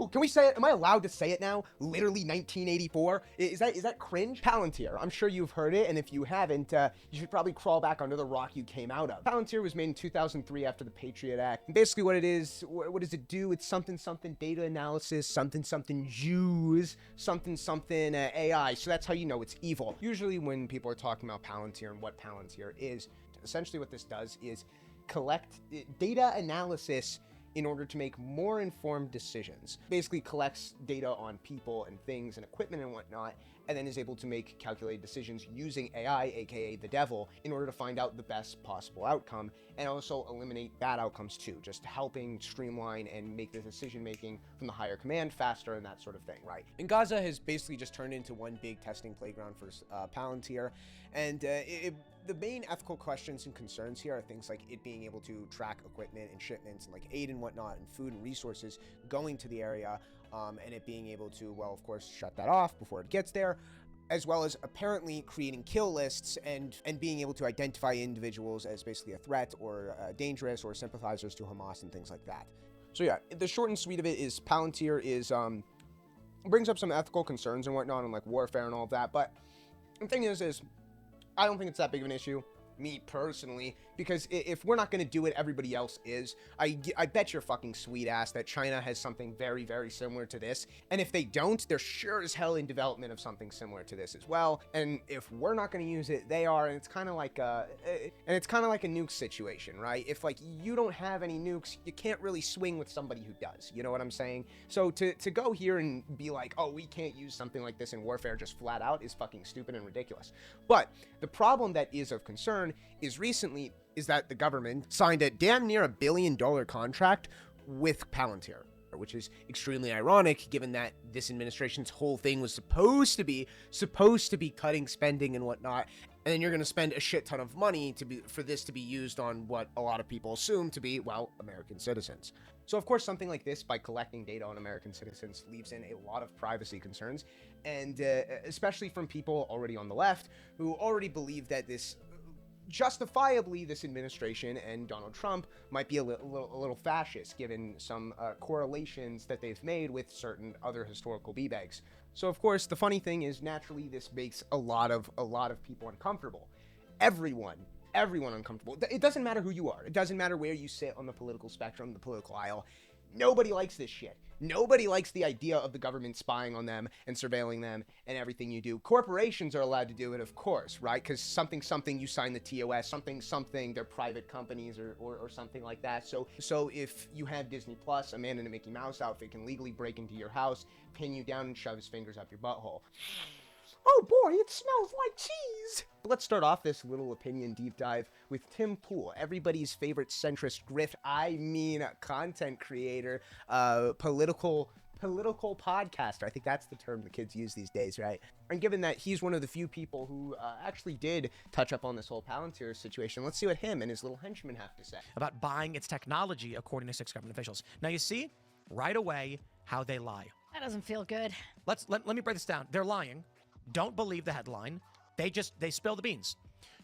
can we say it? Am I allowed to say it now? Literally 1984? Is that cringe? Palantir. I'm sure you've heard it, and if you haven't, you should probably crawl back under the rock you came out of. Palantir was made in 2003 after the Patriot Act. And basically what it is, what does it do? It's something data analysis, something Jews, something AI. So that's how you know it's evil. Usually when people are talking about Palantir and what Palantir is, essentially what this does is collect data analysis in order to make more informed decisions. Basically collects data on people and things and equipment and whatnot, and then is able to make calculated decisions using AI, aka the devil, in order to find out the best possible outcome, and also eliminate bad outcomes too, just helping streamline and make the decision making from the higher command faster and that sort of thing, right? And Gaza has basically just turned into one big testing playground for Palantir, and the main ethical questions and concerns here are things like it being able to track equipment and shipments and like aid and whatnot and food and resources going to the area, and it being able to, well, of course, shut that off before it gets there, as well as apparently creating kill lists and being able to identify individuals as basically a threat or dangerous or sympathizers to Hamas and things like that. So yeah, the short and sweet of it is Palantir is brings up some ethical concerns and whatnot and like warfare and all of that, but the thing is I don't think it's that big of an issue, me personally, because if we're not going to do it, everybody else is. I bet your fucking sweet ass that China has something very, very similar to this. And if they don't, they're sure as hell in development of something similar to this as well. And if we're not going to use it, they are. And it's kind of like a nuke situation, right? If like you don't have any nukes, you can't really swing with somebody who does. You know what I'm saying? So to go here and be like, oh, we can't use something like this in warfare just flat out is fucking stupid and ridiculous. But the problem that is of concern is that the government signed a damn near $1 billion contract with Palantir, which is extremely ironic given that this administration's whole thing was supposed to be cutting spending and whatnot, and then you're going to spend a shit ton of money for this to be used on what a lot of people assume to be, well, American citizens. So of course something like this, by collecting data on American citizens, leaves in a lot of privacy concerns, and especially from people already on the left who already believe that justifiably, this administration and Donald Trump might be a little fascist, given some correlations that they've made with certain other historical BBAGs. So of course, the funny thing is, naturally, this makes a lot of people uncomfortable. Everyone uncomfortable. It doesn't matter who you are. It doesn't matter where you sit on the political spectrum, the political aisle. Nobody likes this shit. Nobody likes the idea of the government spying on them and surveilling them and everything you do. Corporations are allowed to do it, of course, right? Because something, you sign the TOS, something, they're private companies or something like that. So if you have Disney Plus, a man in a Mickey Mouse outfit can legally break into your house, pin you down, and shove his fingers up your butthole. Oh boy, it smells like cheese! Let's start off this little opinion deep dive with Tim Pool, everybody's favorite centrist content creator, political podcaster. I think that's the term the kids use these days, right? And given that he's one of the few people who actually did touch up on this whole Palantir situation, let's see what him and his little henchmen have to say about buying its technology, according to 6 government officials. Now you see right away how they lie. That doesn't feel good. Let me break this down. They're lying. Don't believe the headline. They spill the beans.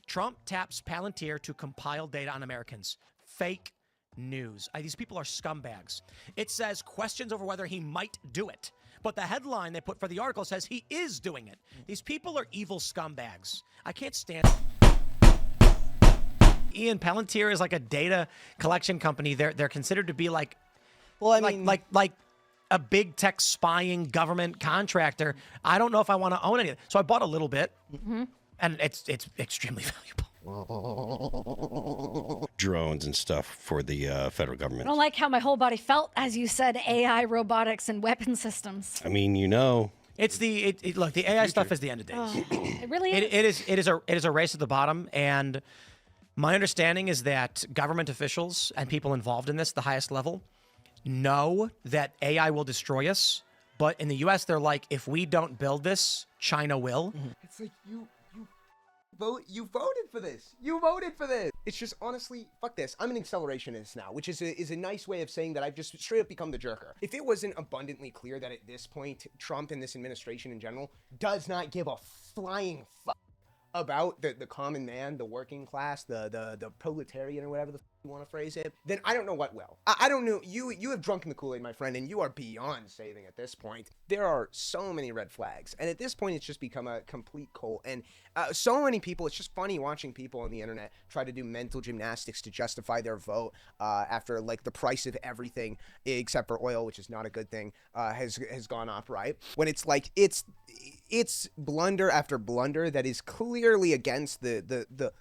Trump taps Palantir to compile data on Americans. Fake news. These people are scumbags. It says questions over whether he might do it. But the headline they put for the article says he is doing it. These people are evil scumbags. I can't stand Ian, Palantir is like a data collection company. They're considered to be like, well, I mean, like a big tech spying government contractor. I don't know if I want to own any of it. So I bought a little bit, and it's extremely valuable. Drones and stuff for the federal government. I don't like how my whole body felt as you said AI, robotics, and weapon systems. I mean, it's look, the AI stuff is the end of days. Oh, it really is. It is a race at the bottom, and my understanding is that government officials and people involved in this, the highest level, know that AI will destroy us, but in the U.S. they're like, if we don't build this, China will. It's like you voted for this. You voted for this. It's just, honestly, fuck this. I'm an accelerationist now, which is a nice way of saying that I've just straight up become the jerker. If it wasn't abundantly clear that at this point Trump and this administration in general does not give a flying fuck about the common man, the working class, the proletarian, or whatever the you want to phrase it, then I don't know what will. I don't know. You have drunken the Kool-Aid, my friend, and you are beyond saving at this point. There are so many red flags, and at this point, it's just become a complete cult. And so many people, it's just funny watching people on the internet try to do mental gymnastics to justify their vote after like the price of everything except for oil, which is not a good thing, has gone up, right? When it's like it's blunder after blunder that is clearly against the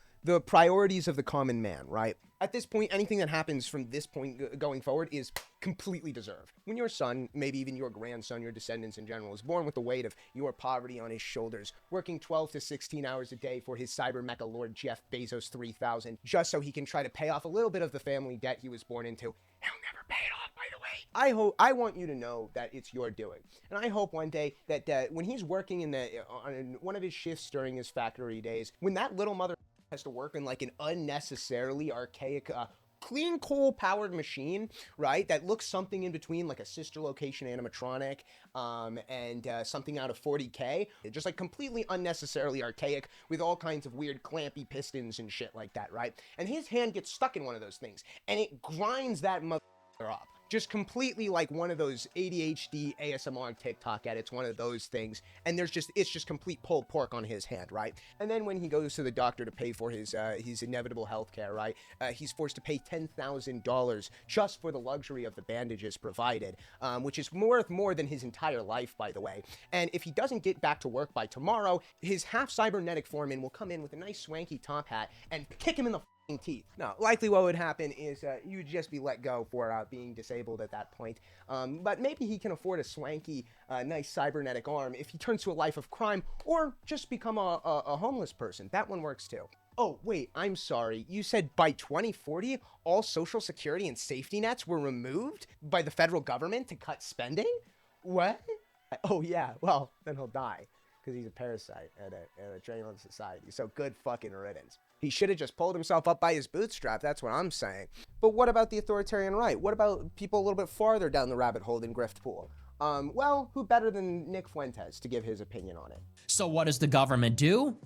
priorities of the common man, right? At this point, anything that happens from this point going forward is completely deserved. When your son, maybe even your grandson, your descendants in general, is born with the weight of your poverty on his shoulders, working 12 to 16 hours a day for his cyber mecha lord Jeff Bezos 3000, just so he can try to pay off a little bit of the family debt he was born into. He'll never pay it off, by the way. I want you to know that it's your doing. And I hope one day that when he's working on one of his shifts during his factory days, when that little mother has to work in like an unnecessarily archaic clean coal powered machine, right, that looks something in between like a sister location animatronic and something out of 40K, just like completely unnecessarily archaic with all kinds of weird clampy pistons and shit like that, right? And his hand gets stuck in one of those things and it grinds that mother up. Just completely like one of those ADHD ASMR TikTok edits, one of those things. And it's just complete pulled pork on his hand, right? And then when he goes to the doctor to pay for his inevitable health care, right? He's forced to pay $10,000 just for the luxury of the bandages provided, which is worth more than his entire life, by the way. And if he doesn't get back to work by tomorrow, his half cybernetic foreman will come in with a nice swanky top hat and kick him in the teeth. Now, likely what would happen is you would just be let go for being disabled at that point. But maybe he can afford a swanky, nice cybernetic arm if he turns to a life of crime or just become a homeless person. That one works too. Oh, wait, I'm sorry. You said by 2040, all social security and safety nets were removed by the federal government to cut spending? What? Oh, yeah, well, then he'll die because he's a parasite and a drain on society. So good fucking riddance. He should have just pulled himself up by his bootstrap. That's what I'm saying. But what about the authoritarian right? What about people a little bit farther down the rabbit hole than grift pool? Well, who better than Nick Fuentes to give his opinion on it? So what does the government do?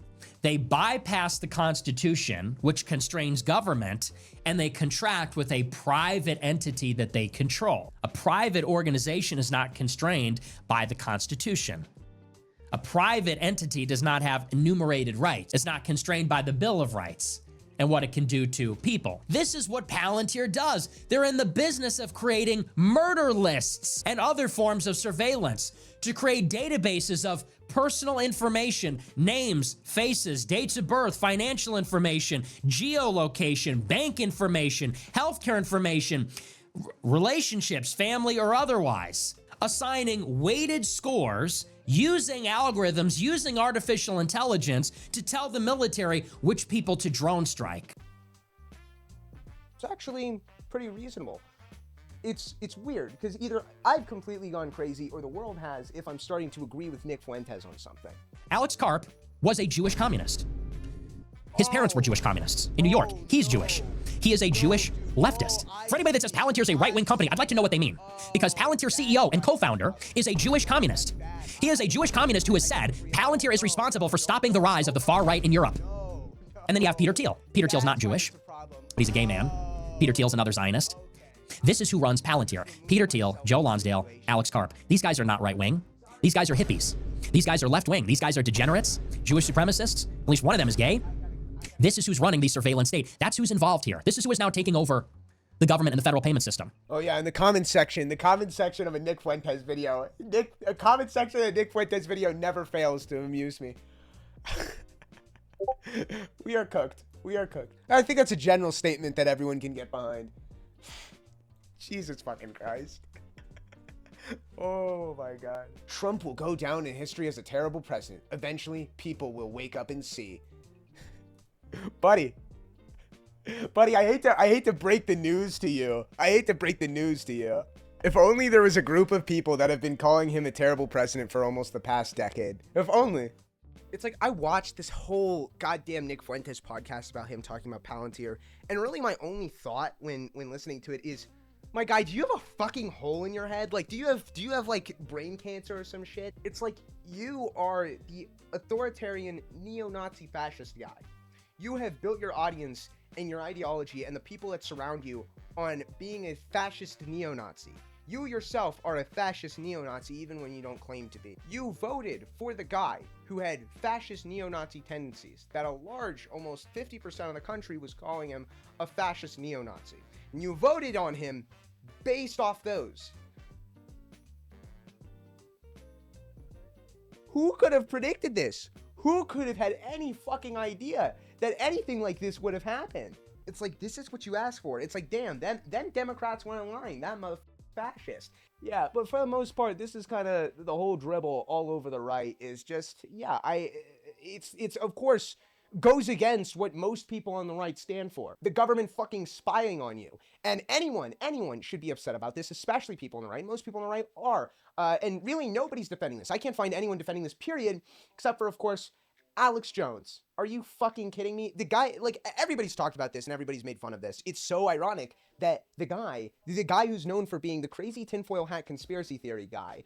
They bypass the Constitution, which constrains government, and they contract with a private entity that they control. A private organization is not constrained by the Constitution. A private entity does not have enumerated rights. It's not constrained by the Bill of Rights and what it can do to people. This is what Palantir does. They're in the business of creating murder lists and other forms of surveillance to create databases of personal information, names, faces, dates of birth, financial information, geolocation, bank information, healthcare information, relationships, family or otherwise, assigning weighted scores using algorithms, using artificial intelligence to tell the military which people to drone strike. It's actually pretty reasonable. It's weird because either I've completely gone crazy or the world has if I'm starting to agree with Nick Fuentes on something. Alex Karp was a Jewish communist. His parents were Jewish communists in New York. He's Jewish. He is a Jewish leftist. For anybody that says Palantir is a right-wing company, I'd like to know what they mean. Because Palantir CEO and co-founder is a Jewish communist. He is a Jewish communist who has said Palantir is responsible for stopping the rise of the far right in Europe. And then you have Peter Thiel. Peter Thiel's not Jewish, but he's a gay man. Peter Thiel's another Zionist. This is who runs Palantir. Peter Thiel, Joe Lonsdale, Alex Karp. These guys are not right-wing. These guys are hippies. These guys are left-wing. These guys are degenerates, Jewish supremacists. At least one of them is gay. This is who's running the surveillance state. That's who's involved here. This is who is now taking over the government and the federal payment system. Oh yeah, in the comment section of a Nick Fuentes video. A comment section of a Nick Fuentes video never fails to amuse me. We are cooked. We are cooked. I think that's a general statement that everyone can get behind. Jesus fucking Christ. Oh my God. Trump will go down in history as a terrible president. Eventually, people will wake up and see. Buddy, I hate to break the news to you. If only there was a group of people that have been calling him a terrible president for almost the past decade. If only. It's like I watched this whole goddamn Nick Fuentes podcast about him talking about Palantir, and really my only thought when listening to it is, My guy, do you have a fucking hole in your head? Like, do you have like brain cancer or some shit? It's like you are the authoritarian neo-Nazi fascist guy. You have built your audience and your ideology and the people that surround you on being a fascist neo-Nazi. You yourself are a fascist neo-Nazi even when you don't claim to be. You voted for the guy who had fascist neo-Nazi tendencies, that a large, almost 50% of the country was calling him a fascist neo-Nazi. And you voted on him based off those. Who could have predicted this? Who could have had any fucking idea that anything like this would have happened? It's like, this is what you asked for. It's like, damn, them Democrats weren't lying. That motherfucker fascist. Yeah, but for the most part, this is kind of the whole dribble all over the right is just, yeah, it's of course goes against what most people on the right stand for. The government fucking spying on you. And anyone should be upset about this, especially people on the right. Most people on the right are. And really nobody's defending this. I can't find anyone defending this, period, except for, of course, Alex Jones. Are you fucking kidding me? The guy, like, everybody's talked about this and everybody's made fun of this. It's so ironic that the guy who's known for being the crazy tinfoil hat conspiracy theory guy,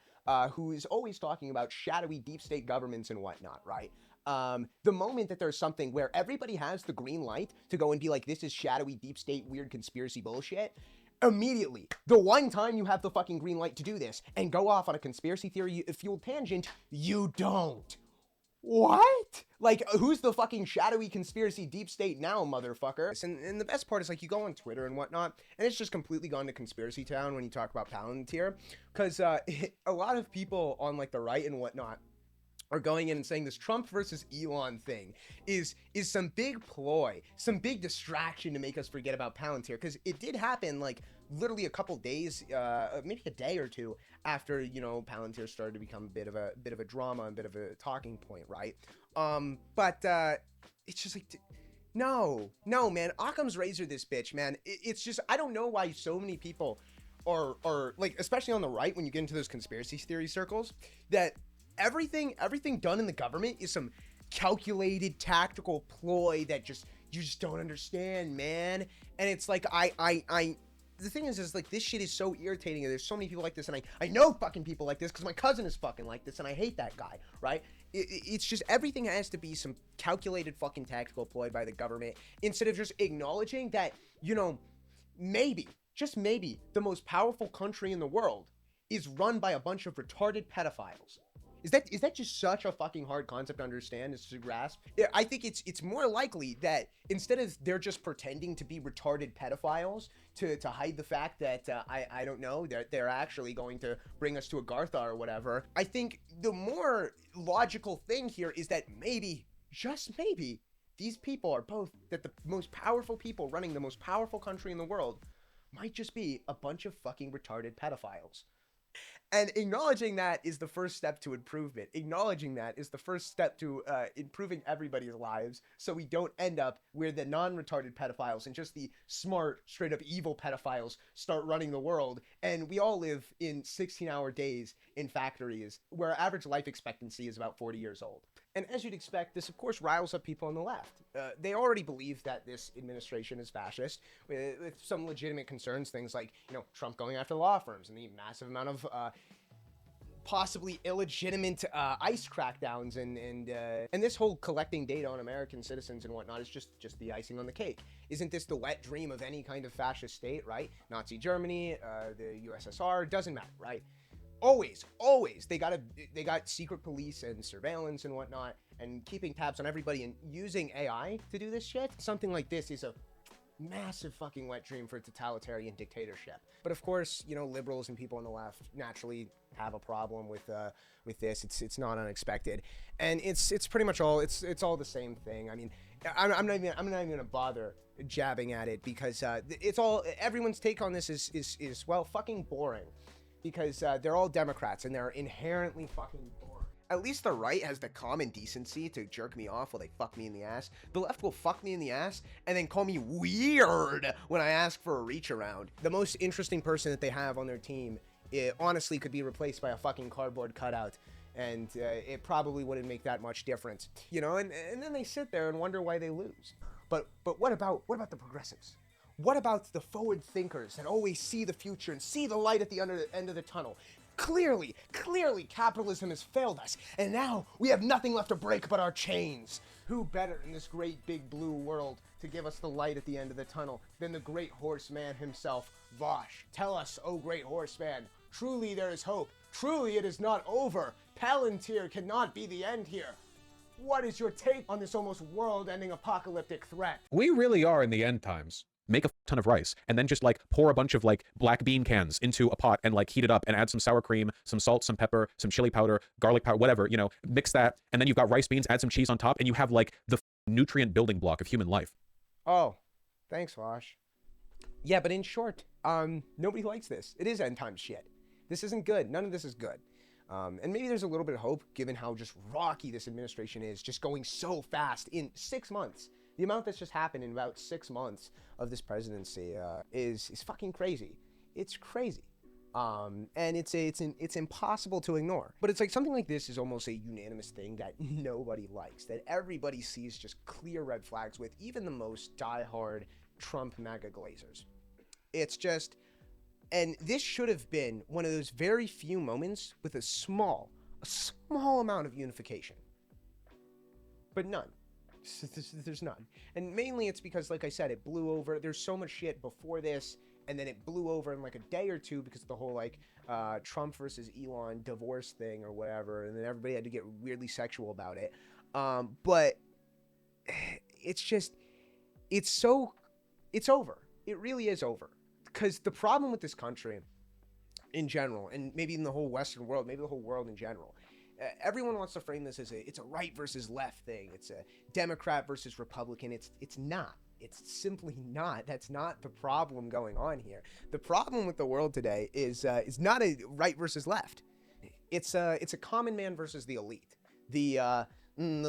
who is always talking about shadowy deep state governments and whatnot, right? The moment that there's something where everybody has the green light to go and be like, this is shadowy deep state weird conspiracy bullshit, immediately, the one time you have the fucking green light to do this and go off on a conspiracy theory fueled tangent, you don't. What? Like, who's the fucking shadowy conspiracy deep state now, motherfucker? And the best part is, like, you go on Twitter and whatnot, and it's just completely gone to conspiracy town when you talk about Palantir, because a lot of people on, like, the right and whatnot are going in and saying this Trump versus Elon thing is some big ploy, some big distraction to make us forget about Palantir, because it did happen, like, literally a couple days, maybe a day or two after, you know, Palantir started to become a bit of a drama, a bit of a talking point, right? But it's just like, no, man, Occam's razor this bitch, man. It's just, I don't know why so many people are like, especially on the right, when you get into those conspiracy theory circles, that everything done in the government is some calculated tactical ploy that you just don't understand, man. And it's like, the thing is like, this shit is so irritating, and there's so many people like this, and I know fucking people like this because my cousin is fucking like this, and I hate that guy, right? It's just, everything has to be some calculated fucking tactical ploy by the government, instead of just acknowledging that, you know, maybe, just maybe, the most powerful country in the world is run by a bunch of retarded pedophiles. Is that just such a fucking hard concept to understand, to grasp? I think it's more likely that instead of they're just pretending to be retarded pedophiles to hide the fact that, I don't know, they're actually going to bring us to a Gartha or whatever, I think the more logical thing here is that maybe, just maybe, these people are both, that the most powerful people running the most powerful country in the world might just be a bunch of fucking retarded pedophiles. And acknowledging that is the first step to improvement. Acknowledging that is the first step to improving everybody's lives, so we don't end up where the non-retarded pedophiles and just the smart, straight up evil pedophiles start running the world, and we all live in 16-hour days in factories where average life expectancy is about 40 years old. And as you'd expect, this of course riles up people on the left. They already believe that this administration is fascist, with some legitimate concerns, things like, you know, Trump going after law firms and the massive amount of possibly illegitimate ICE crackdowns, and this whole collecting data on American citizens and whatnot is just the icing on the cake. Isn't this the wet dream of any kind of fascist state, right? Nazi Germany, the USSR, doesn't matter, right? Always, they got secret police and surveillance and whatnot, and keeping tabs on everybody and using AI to do this shit. Something like this is a massive fucking wet dream for a totalitarian dictatorship. But of course, you know, liberals and people on the left naturally have a problem with this. It's not unexpected, and it's pretty much all it's all the same thing. I mean, I'm not even gonna bother jabbing at it, because it's all, everyone's take on this is well, fucking boring, because they're all Democrats and they're inherently fucking boring. At least the right has the common decency to jerk me off while they fuck me in the ass. The left will fuck me in the ass and then call me weird when I ask for a reach around. The most interesting person that they have on their team, it honestly could be replaced by a fucking cardboard cutout, and it probably wouldn't make that much difference, you know. And then they sit there and wonder why they lose. But what about the progressives? What about the forward thinkers that always see the future and see the light at the end of the tunnel? Clearly, capitalism has failed us, and now we have nothing left to break but our chains. Who better in this great big blue world to give us the light at the end of the tunnel than the great horseman himself, Vosh? Tell us, O great horseman, truly there is hope. Truly it is not over. Palantir cannot be the end here. What is your take on this almost world-ending apocalyptic threat? We really are in the end times. Make a ton of rice and then just like pour a bunch of like black bean cans into a pot and like heat it up and add some sour cream, some salt, some pepper, some chili powder, garlic powder, whatever, you know, mix that. And then you've got rice beans, add some cheese on top, and you have like the nutrient building block of human life. Oh, thanks, Vosh. Yeah, but in short, nobody likes this. It is end time shit. This isn't good. None of this is good. And maybe there's a little bit of hope given how just rocky this administration is, just going so fast in 6 months. The amount that's just happened in about 6 months of this presidency is fucking crazy. It's crazy. And it's impossible to ignore. But it's like something like this is almost a unanimous thing that nobody likes, that everybody sees just clear red flags with, even the most diehard Trump MAGA glazers. It's just, and this should have been one of those very few moments with a small amount of unification. But none. There's none. And mainly it's because, like I said, it blew over. There's so much shit before this, and then it blew over in like a day or two because of the whole like Trump versus Elon divorce thing or whatever, and then everybody had to get weirdly sexual about it. But it's just, it's over. It really is over. Because the problem with this country in general, and maybe in the whole Western world, maybe the whole world in general, everyone wants to frame this as it's a right versus left thing. It's a Democrat versus Republican. It's not. It's simply not. That's not the problem going on here. The problem with the world today is not a right versus left. It's a common man versus the elite. The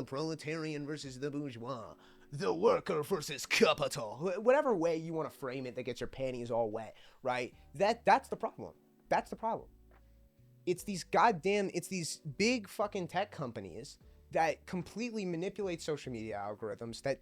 proletarian versus the bourgeois. The worker versus capital. Whatever way you want to frame it that gets your panties all wet, right? That's the problem. That's the problem. It's these big fucking tech companies that completely manipulate social media algorithms that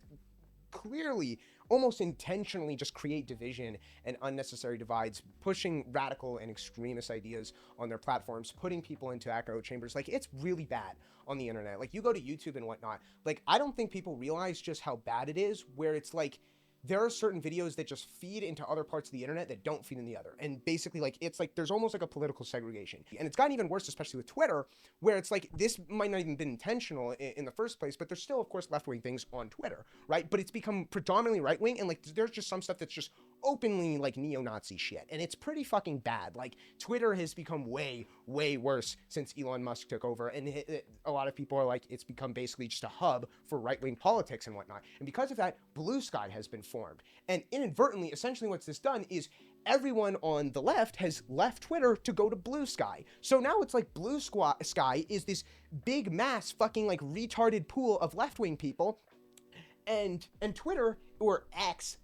clearly, almost intentionally just create division and unnecessary divides, pushing radical and extremist ideas on their platforms, putting people into echo chambers. Like, it's really bad on the internet. Like, you go to YouTube and whatnot. Like, I don't think people realize just how bad it is, where it's like, there are certain videos that just feed into other parts of the internet that don't feed in the other. And basically, like, it's like there's almost like a political segregation. And it's gotten even worse, especially with Twitter, where it's like this might not even been intentional in the first place, but there's still, of course, left-wing things on Twitter, right? But it's become predominantly right-wing, and like there's just some stuff that's just openly like neo-Nazi shit. And it's pretty fucking bad. Like, Twitter has become way, way worse since Elon Musk took over. And a lot of people are like, it's become basically just a hub for right-wing politics and whatnot. And because of that, Blue Sky has been formed. And inadvertently, essentially what's this done is everyone on the left has left Twitter to go to Blue Sky. So now it's like Blue Sky is this big mass fucking like retarded pool of left-wing people. And Twitter, or X,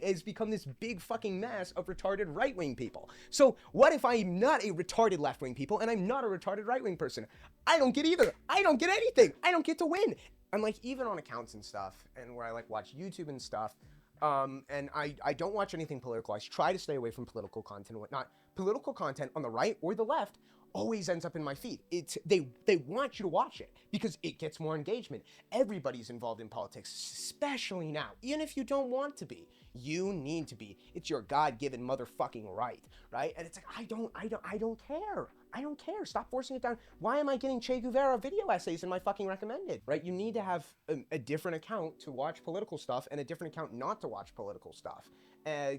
has become this big fucking mass of retarded right-wing people. So what if I'm not a retarded left-wing people and I'm not a retarded right-wing person? I don't get either. I don't get anything. I don't get to win. I'm like, even on accounts and stuff, and where I like watch YouTube and stuff, and I don't watch anything political. I try to stay away from political content and whatnot. Political content on the right or the left always ends up in my feed. They want you to watch it because it gets more engagement. Everybody's involved in politics, especially now. Even if you don't want to be, you need to be. It's your God-given motherfucking right? And it's like, I don't care. I don't care. Stop forcing it down. Why am I getting Che Guevara video essays in my fucking recommended, right? You need to have a different account to watch political stuff and a different account not to watch political stuff.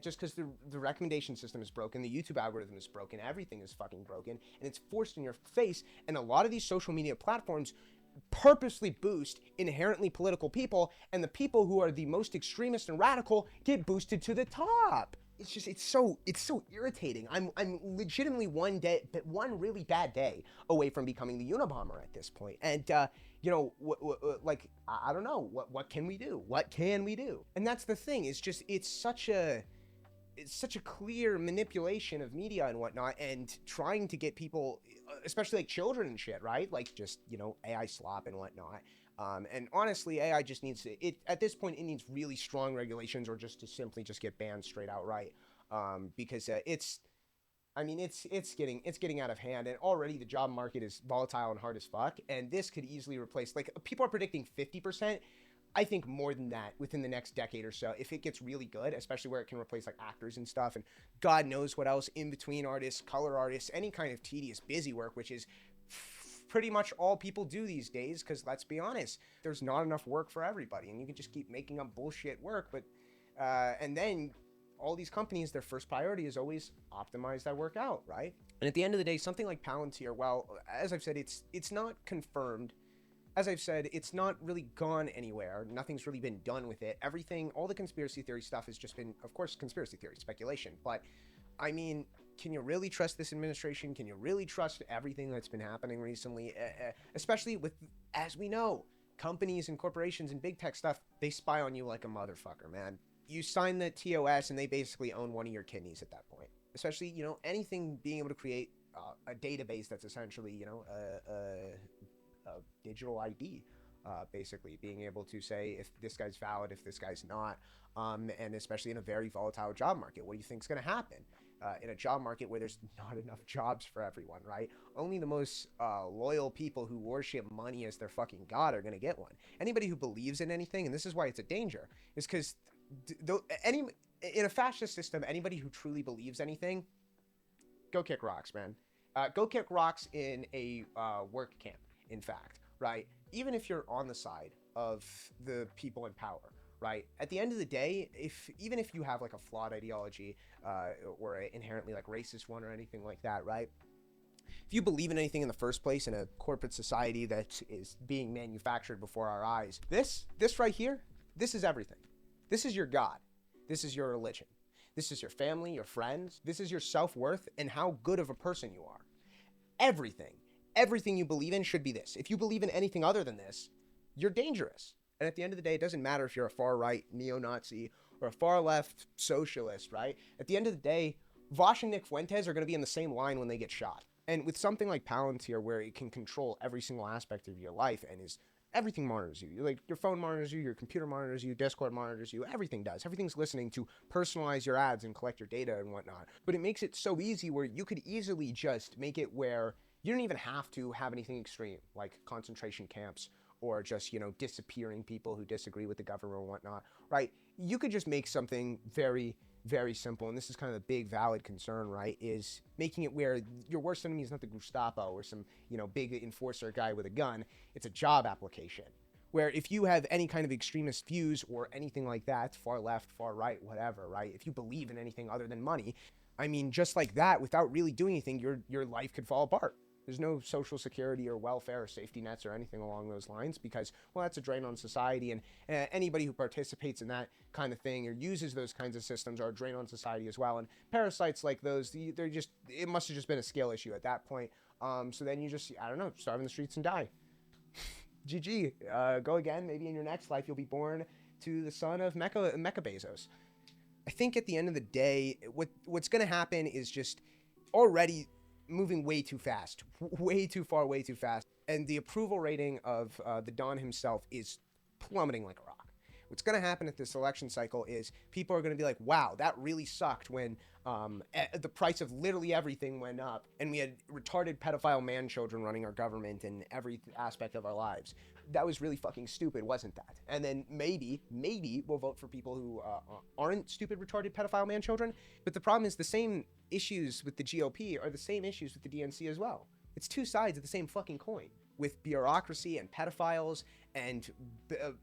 Just because the recommendation system is broken, the YouTube algorithm is broken, everything is fucking broken, and it's forced in your face. And a lot of these social media platforms purposely boost inherently political people, and the people who are the most extremist and radical get boosted to the top. It's just, it's so irritating. I'm legitimately one really bad day away from becoming the Unabomber at this point. And, you know, like, I don't know, what can we do? What can we do? And that's the thing, it's just, it's such a clear manipulation of media and whatnot, and trying to get people, especially like children and shit, right? Like, just, you know, AI slop and whatnot. And honestly, AI just needs to, at this point, it needs really strong regulations or just to simply just get banned straight outright. Because it's getting out of hand, and already the job market is volatile and hard as fuck. And this could easily replace, like, people are predicting 50%. I think more than that within the next decade or so, if it gets really good, especially where it can replace like actors and stuff, and God knows what else, in between artists, color artists, any kind of tedious busy work, which is pretty much all people do these days. Because let's be honest, there's not enough work for everybody, and you can just keep making up bullshit work. But and then all these companies, their first priority is always optimize that work out, right? And at the end of the day, something like Palantir, well, as I've said, it's not confirmed. As I've said, it's not really gone anywhere. Nothing's really been done with it. Everything, all the conspiracy theory stuff has just been, of course, conspiracy theory, speculation. But, I mean, can you really trust this administration? Can you really trust everything that's been happening recently? Especially with, as we know, companies and corporations and big tech stuff, they spy on you like a motherfucker, man. You sign the TOS and they basically own one of your kidneys at that point. Especially, you know, anything being able to create a database that's essentially, you know, a digital ID, basically being able to say if this guy's valid, if this guy's not, and especially in a very volatile job market. What do you think is going to happen in a job market where there's not enough jobs for everyone, right? Only the most loyal people who worship money as their fucking god are going to get one. Anybody who believes in anything, and this is why it's a danger, is because in a fascist system, anybody who truly believes anything, go kick rocks, man. Go kick rocks in a work camp. In fact, right? Even if you're on the side of the people in power, right? At the end of the day, even if you have like a flawed ideology or an inherently like racist one or anything like that, right? If you believe in anything in the first place in a corporate society that is being manufactured before our eyes, this right here, this is everything. This is your God. This is your religion. This is your family, your friends. This is your self-worth and how good of a person you are. Everything you believe in should be this. If you believe in anything other than this, you're dangerous. And at the end of the day, it doesn't matter if you're a far-right neo-Nazi or a far-left socialist, right? At the end of the day, Vosh and Nick Fuentes are going to be in the same line when they get shot. And with something like Palantir, where it can control every single aspect of your life and everything monitors you. Like your phone monitors you, your computer monitors you, Discord monitors you, everything does. Everything's listening to personalize your ads and collect your data and whatnot. But it makes it so easy where you could easily just make it where you don't even have to have anything extreme, like concentration camps or just, you know, disappearing people who disagree with the government or whatnot, right? You could just make something very, very simple. And this is kind of a big, valid concern, right? Is making it where your worst enemy is not the Gestapo or some, you know, big enforcer guy with a gun. It's a job application. Where if you have any kind of extremist views or anything like that, far left, far right, whatever, right? If you believe in anything other than money, I mean, just like that, without really doing anything, your life could fall apart. There's no social security or welfare or safety nets or anything along those lines because, well, that's a drain on society. And anybody who participates in that kind of thing or uses those kinds of systems are a drain on society as well. And parasites like those, it must have just been a scale issue at that point. So then you just, I don't know, starve in the streets and die. GG. Go again. Maybe in your next life, you'll be born to the son of Mecha Bezos. I think at the end of the day, what's going to happen is just already moving way too fast, way too far, way too fast. And the approval rating of the Don himself is plummeting like a rock. What's going to happen at this election cycle is people are going to be like, wow, that really sucked when the price of literally everything went up and we had retarded pedophile man children running our government and every aspect of our lives. That was really fucking stupid, wasn't that? And then maybe we'll vote for people who aren't stupid, retarded pedophile man children. But the problem is the same issues with the GOP are the same issues with the DNC as well. It's two sides of the same fucking coin, with bureaucracy and pedophiles and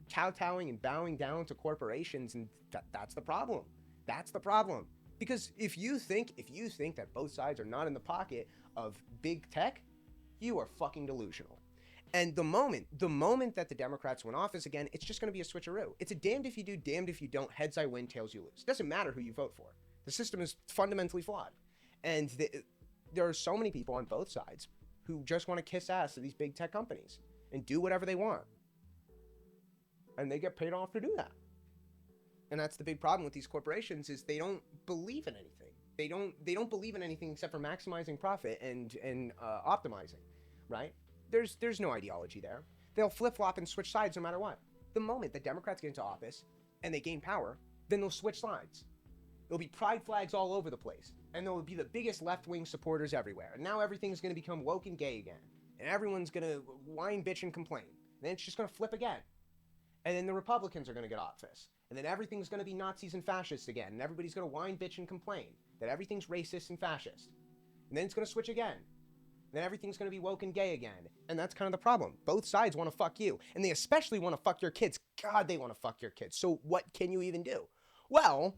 kowtowing and bowing down to corporations, and that's the problem. That's the problem. Because if you think that both sides are not in the pocket of big tech, you are fucking delusional. And the moment that the Democrats win office again, it's just going to be a switcheroo. It's a damned if you do, damned if you don't. Heads I win, tails you lose. It doesn't matter who you vote for. The system is fundamentally flawed. And there are so many people on both sides who just want to kiss ass to these big tech companies and do whatever they want. And they get paid off to do that. And that's the big problem with these corporations is they don't believe in anything. They don't believe in anything except for maximizing profit and optimizing, right? There's no ideology there. they'll flip-flop and switch sides no matter what. The moment the Democrats get into office and they gain power, then they'll switch sides. There'll be pride flags all over the place, and there will be the biggest left-wing supporters everywhere. And now everything's going to become woke and gay again, and everyone's going to whine, bitch, and complain. And then it's just going to flip again. And then the Republicans are going to get office, and then everything's going to be Nazis and fascists again, and everybody's going to whine, bitch, and complain that everything's racist and fascist. And then it's going to switch again. Then everything's going to be woke and gay again. And that's kind of the problem. Both sides want to fuck you. And they especially want to fuck your kids. God, they want to fuck your kids. So what can you even do? Well,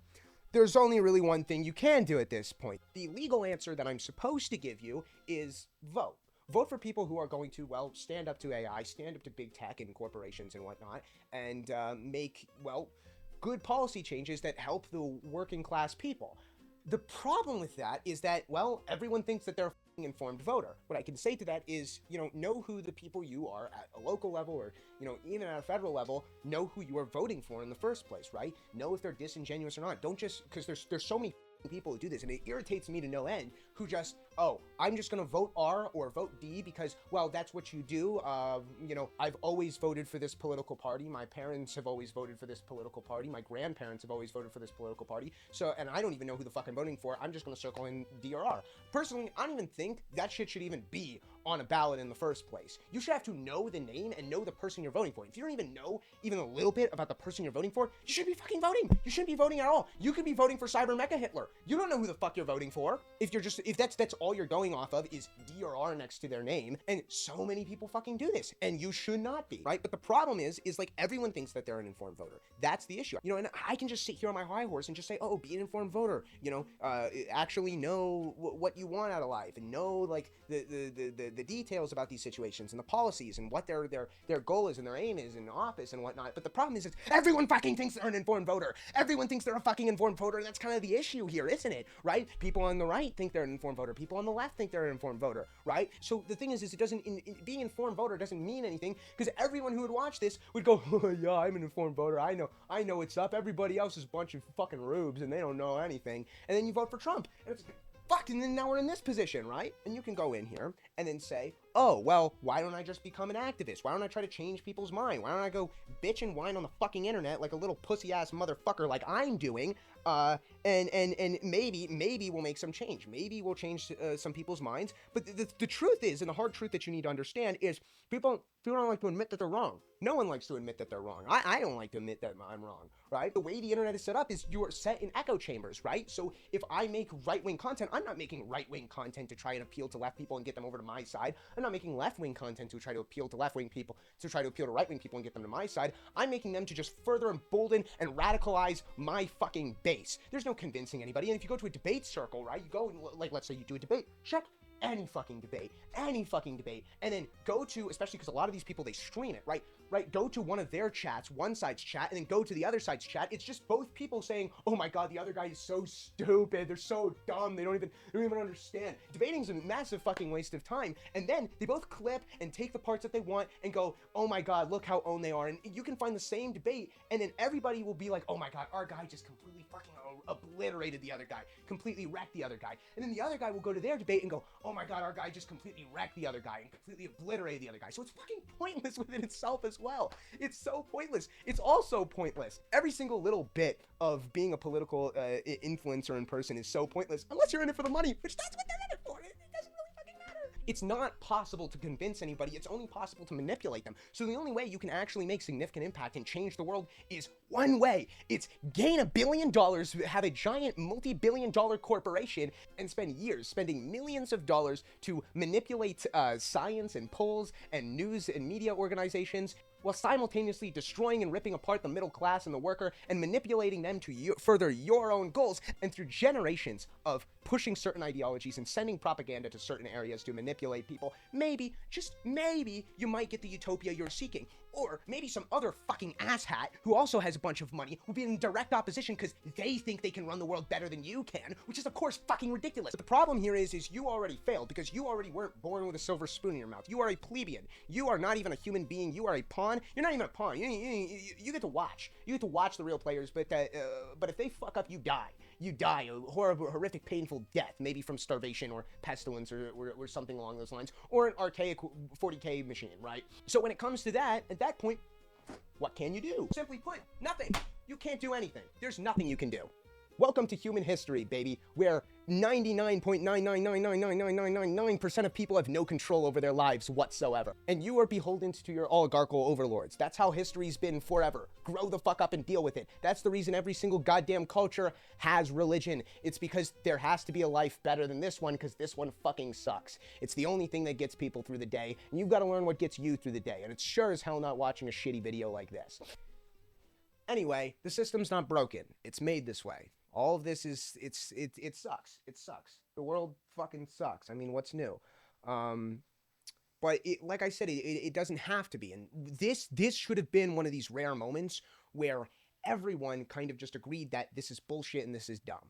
there's only really one thing you can do at this point. The legal answer that I'm supposed to give you is vote. Vote for people who are going to, well, stand up to AI, stand up to big tech and corporations and whatnot, and make, well, good policy changes that help the working class people. The problem with that is that, well, everyone thinks that they're a informed voter. What I can say to that is, know who the people you are at a local level or, even at a federal level, know who you are voting for in the first place, right? Know if they're disingenuous or not. Don't just, because there's so many people who do this, and it irritates me to no end, who just, oh, I'm just gonna vote R or vote D because, well, that's what you do. I've always voted for this political party. My parents have always voted for this political party. My grandparents have always voted for this political party. So, and I don't even know who the fuck I'm voting for. I'm just gonna circle in D or R. Personally, I don't even think that shit should even be on a ballot in the first place. You should have to know the name and know the person you're voting for. If you don't even know even a little bit about the person you're voting for, you shouldn't be fucking voting. You shouldn't be voting at all. You could be voting for Cyber Mecha Hitler. You don't know who the fuck you're voting for. If that's all you're going off of is D or R next to their name, and so many people fucking do this, and you should not be, right? But the problem is like everyone thinks that they're an informed voter. That's the issue. And I can just sit here on my high horse and just say, oh, be an informed voter. Actually know what you want out of life, and know like the details about these situations and the policies and what their goal is and their aim is in office and whatnot. But the problem is everyone fucking thinks they're an informed voter. Everyone thinks they're a fucking informed voter, and that's kind of the issue here, isn't it? Right? People on the right think they're an informed voter. People on the left think they're an informed voter, right? So the thing is it doesn't, being an informed voter doesn't mean anything, because everyone who would watch this would go, oh, yeah, I'm an informed voter. I know what's up. Everybody else is a bunch of fucking rubes and they don't know anything. And then you vote for Trump. And it's fuck, and then now we're in this position, right? And you can go in here and then say, oh, well, why don't I just become an activist? Why don't I try to change people's mind? Why don't I go bitch and whine on the fucking internet like a little pussy-ass motherfucker like I'm doing? And maybe we'll make some change. Maybe we'll change some people's minds. But the truth is, and the hard truth that you need to understand is people don't like to admit that they're wrong. No one likes to admit that they're wrong. I don't like to admit that I'm wrong, right? The way the internet is set up is you are set in echo chambers, right? So if I make right-wing content, I'm not making right-wing content to try and appeal to left people and get them over to my side. I'm not making left-wing content to try to appeal to left-wing people, to try to appeal to right-wing people and get them to my side. I'm making them to just further embolden and radicalize my fucking base. There's no convincing anybody. And if you go to a debate circle, right, you go, like, let's say you do a debate, check any fucking debate, and then go to, especially because a lot of these people, they stream it, right, go to one of their chats, one side's chat, and then go to the other side's chat. It's just both people saying, oh my god, the other guy is so stupid, they're so dumb, they don't even understand. Debating's a massive fucking waste of time. And then they both clip and take the parts that they want and go, oh my god, look how owned they are. And you can find the same debate, and then everybody will be like, oh my god, our guy just completely fucking obliterated the other guy, completely wrecked the other guy. And then the other guy will go to their debate and go, oh my god, our guy just completely wrecked the other guy and completely obliterated the other guy. So it's fucking pointless within itself as well. It's so pointless. It's also pointless. Every single little bit of being a political influencer in person is so pointless, unless you're in it for the money, which that's what they're in it for. It doesn't really fucking matter. It's not possible to convince anybody. It's only possible to manipulate them. So the only way you can actually make significant impact and change the world is one way. It's gain $1 billion, have a giant multi-billion-dollar corporation, and spend years spending millions of dollars to manipulate science and polls and news and media organizations, while simultaneously destroying and ripping apart the middle class and the worker and manipulating them to further your own goals. And through generations of pushing certain ideologies and sending propaganda to certain areas to manipulate people, maybe, just maybe, you might get the utopia you're seeking. Or maybe some other fucking asshat who also has a bunch of money will be in direct opposition because they think they can run the world better than you can, which is of course fucking ridiculous. But the problem here is you already failed because you already weren't born with a silver spoon in your mouth. You are a plebeian. You are not even a human being. You are a pawn. You're not even a pawn. You get to watch. You get to watch the real players, but if they fuck up, you die. you die a horrible, horrific, painful death, maybe from starvation or pestilence or something along those lines, or an archaic 40K machine, right? So when it comes to that, at that point, what can you do? Simply put, nothing. You can't do anything. There's nothing you can do. Welcome to human history, baby, where 99.999999999% of people have no control over their lives whatsoever. And you are beholden to your oligarchical overlords. That's how history's been forever. Grow the fuck up and deal with it. That's the reason every single goddamn culture has religion. It's because there has to be a life better than this one, because this one fucking sucks. It's the only thing that gets people through the day, and you've got to learn what gets you through the day. And it's sure as hell not watching a shitty video like this. Anyway, the system's not broken. It's made this way. All of this is, it sucks. It sucks. The world fucking sucks. I mean, what's new? But like I said, it doesn't have to be. And this should have been one of these rare moments where everyone kind of just agreed that this is bullshit and this is dumb.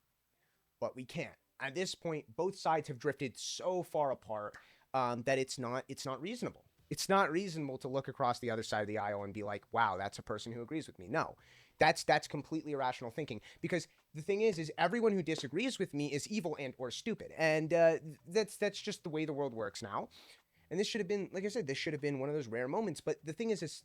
But we can't. At this point, both sides have drifted so far apart that it's not reasonable. It's not reasonable to look across the other side of the aisle and be like, wow, that's a person who agrees with me. No, that's completely irrational thinking, because the thing is everyone who disagrees with me is evil and or stupid. And that's just the way the world works now. And this should have been, like I said, this should have been one of those rare moments. But the thing is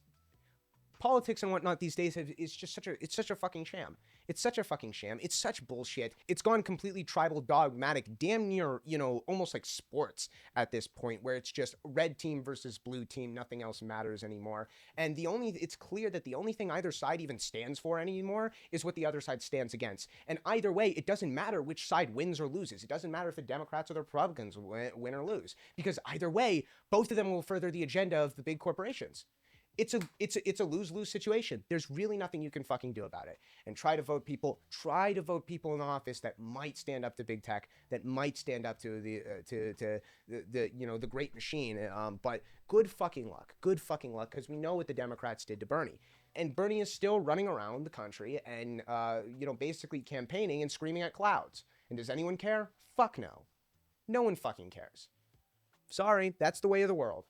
politics and whatnot these days is just such a fucking sham. It's such a fucking sham. It's such bullshit. It's gone completely tribal, dogmatic, damn near, almost like sports at this point, where it's just red team versus blue team. Nothing else matters anymore. And it's clear that the only thing either side even stands for anymore is what the other side stands against. And either way, it doesn't matter which side wins or loses. It doesn't matter if the Democrats or the Republicans win or lose, because either way, both of them will further the agenda of the big corporations. It's a lose-lose situation. There's really nothing you can fucking do about it. And try to vote people in office that might stand up to big tech, that might stand up to the great machine. But good fucking luck, because we know what the Democrats did to Bernie. And Bernie is still running around the country and basically campaigning and screaming at clouds. And does anyone care? Fuck no. No one fucking cares. Sorry, that's the way of the world.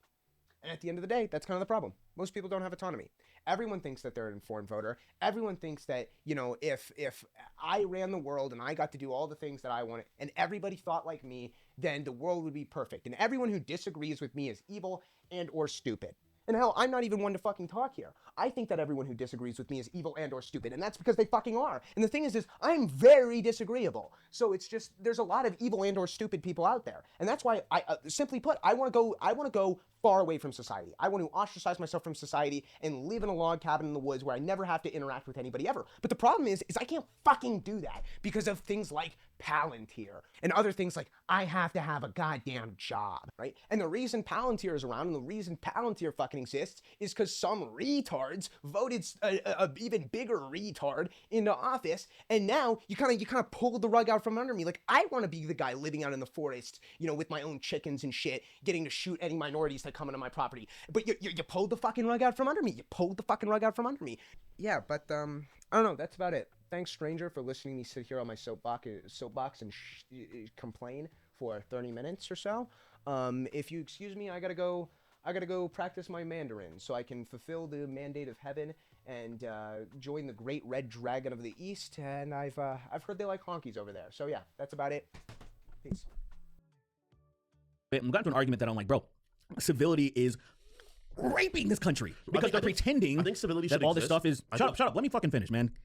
And at the end of the day, that's kind of the problem. Most people don't have autonomy. Everyone thinks that they're an informed voter. Everyone thinks that, if I ran the world and I got to do all the things that I wanted and everybody thought like me, then the world would be perfect. And everyone who disagrees with me is evil and or stupid. And hell, I'm not even one to fucking talk here. I think that everyone who disagrees with me is evil and or stupid, and that's because they fucking are. And the thing is I'm very disagreeable. So it's just, there's a lot of evil and or stupid people out there. And that's why simply put, I want to go far away from society. I want to ostracize myself from society and live in a log cabin in the woods where I never have to interact with anybody ever. But the problem is I can't fucking do that because of things like Palantir and other things like I have to have a goddamn job, right? And the reason Palantir is around and the reason Palantir fucking exists is because some retards voted a even bigger retard into office, and now you kind of pulled the rug out from under me. Like, I want to be the guy living out in the forest, with my own chickens and shit, getting to shoot any minorities that come into my property. But you pulled the fucking rug out from under me. Yeah, but I don't know. That's about it. Thanks, stranger, for listening to me sit here on my soapbox and complain for 30 minutes or so. If you excuse me, I gotta go practice my Mandarin so I can fulfill the mandate of heaven and join the great red dragon of the east. And I've heard they like honkies over there. So yeah, that's about it. Peace. I'm got into an argument that I'm like, bro, civility is raping this country because they're pretending I think civility that should all this exist. stuff is. Shut up. Let me fucking finish, man.